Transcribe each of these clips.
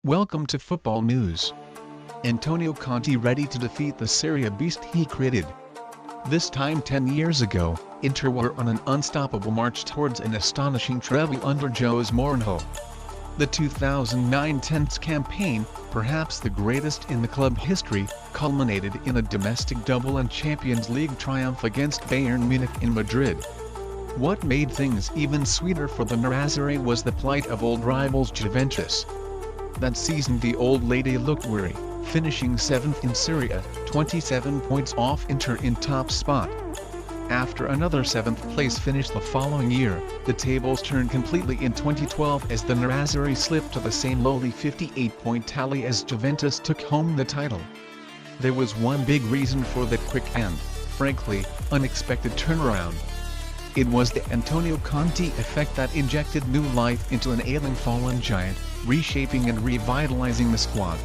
Welcome to Football News. Antonio Conte ready to defeat the Serie A beast he created. This time 10 years ago, Inter were on an unstoppable march towards an astonishing treble under Jose Mourinho. The 2009-10 campaign, perhaps the greatest in the club history, culminated in a domestic double and Champions League triumph against Bayern Munich in Madrid. What made things even sweeter for the Nerazzurri was the plight of old rivals Juventus. That season the old lady looked weary, finishing 7th in Serie A, 27 points off Inter in top spot. After another 7th place finish the following year, the tables turned completely in 2012 as the Nerazzurri slipped to the same lowly 58-point tally as Juventus took home the title. There was one big reason for that quick and, frankly, unexpected turnaround. It was the Antonio Conte effect that injected new life into an ailing fallen giant, reshaping and revitalizing the squad.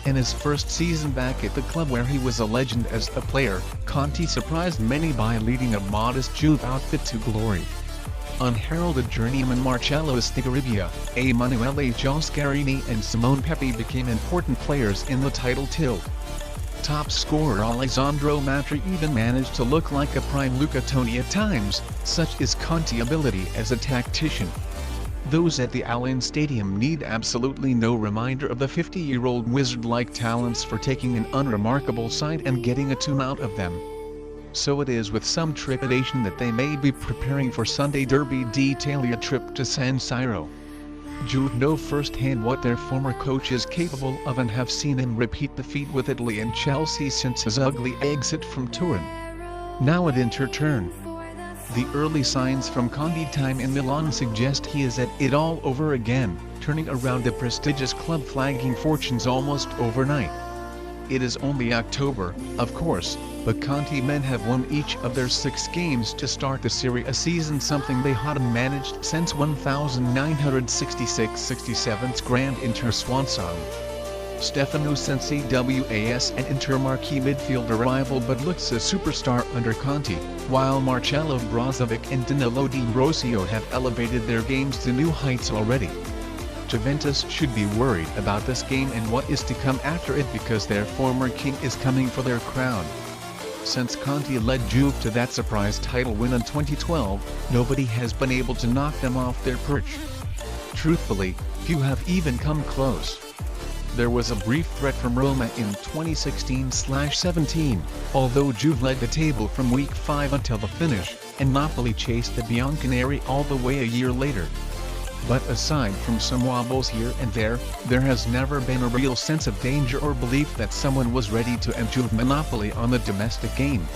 In his first season back at the club where he was a legend as a player, Conte surprised many by leading a modest Juve outfit to glory. Unheralded journeyman Marcello Stigarribia, Emanuele Gioscarini and Simone Pepe became important players in the title tilt. Top scorer Alessandro Matri even managed to look like a prime Luca Toni at times, such is Conte's ability as a tactician. Those at the Allianz Stadium need absolutely no reminder of the 50-year-old wizard-like talents for taking an unremarkable side and getting a tune out of them. So it is with some trepidation that they may be preparing for Sunday Derby d'Italia trip to San Siro. Juve know firsthand what their former coach is capable of and have seen him repeat the feat with Italy and Chelsea since his ugly exit from Turin. Now at Inter turn. The early signs from Conte time in Milan suggest he is at it all over again, turning around the prestigious club flagging fortunes almost overnight. It is only October, of course, but Conte men have won each of their 6 games to start the Serie A season, something they hadn't managed since 1966-67's Grand Inter swan song. Stefano Sensi was an Inter marquee midfielder rival but looks a superstar under Conte, while Marcello Brozovic and Danilo Di Rosio have elevated their games to new heights already. Juventus should be worried about this game and what is to come after it because their former king is coming for their crown. Since Conte led Juve to that surprise title win in 2012, nobody has been able to knock them off their perch. Truthfully, few have even come close. There was a brief threat from Roma in 2016-17, although Juve led the table from week 5 until the finish, and Napoli chased the Bianconeri all the way a year later. But aside from some wobbles here and there has never been a real sense of danger or belief that someone was ready to end Juve monopoly on the domestic game.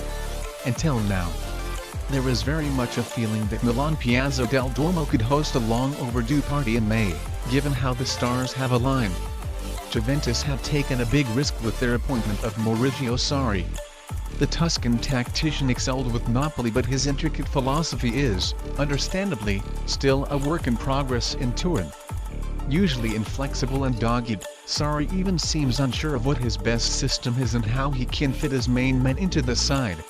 Until now. There is very much a feeling that Milan Piazza del Duomo could host a long overdue party in May, given how the stars have aligned. Juventus have taken a big risk with their appointment of Maurizio Sarri. The Tuscan tactician excelled with Napoli, but his intricate philosophy is, understandably, still a work in progress in Turin. Usually inflexible and dogged, Sarri even seems unsure of what his best system is and how he can fit his main men into the side.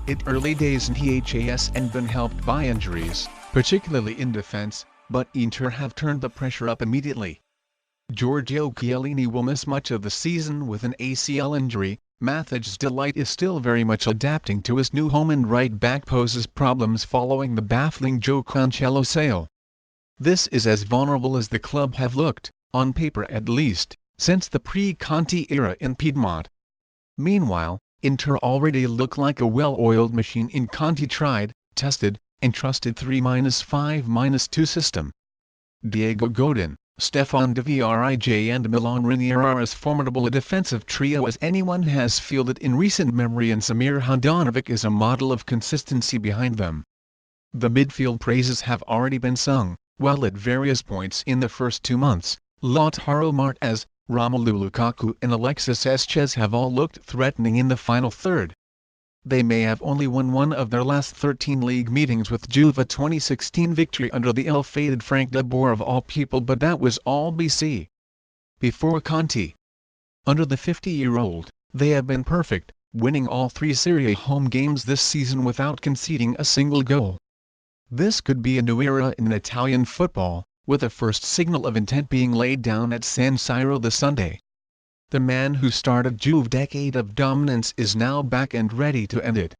It early days in has and been helped by injuries, particularly in defense, but Inter have turned the pressure up immediately. Giorgio Chiellini will miss much of the season with an ACL injury. Matthijs de Ligt is still very much adapting to his new home and right back poses problems following the baffling Joe Cancelo sale. This is as vulnerable as the club have looked, on paper at least, since the pre-Conte era in Piedmont. Meanwhile, Inter already look like a well-oiled machine in Conte tried, tested, and trusted 3-5-2 system. Diego Godin, Stefan de Vrij and Milan Rinier are as formidable a defensive trio as anyone has fielded in recent memory, and Samir Handanovic is a model of consistency behind them. The midfield praises have already been sung, while at various points in the first 2 months, Lautaro Martinez, Romelu Lukaku and Alexis Sanchez have all looked threatening in the final third. They may have only won one of their last 13 league meetings with Juve, a 2016 victory under the ill-fated Frank de Boer of all people, but that was all BC. Before Conte. Under the 50-year-old, they have been perfect, winning all 3 Serie A home games this season without conceding a single goal. This could be a new era in Italian football, with a first signal of intent being laid down at San Siro this Sunday. The man who started Juve's decade of dominance is now back and ready to end it.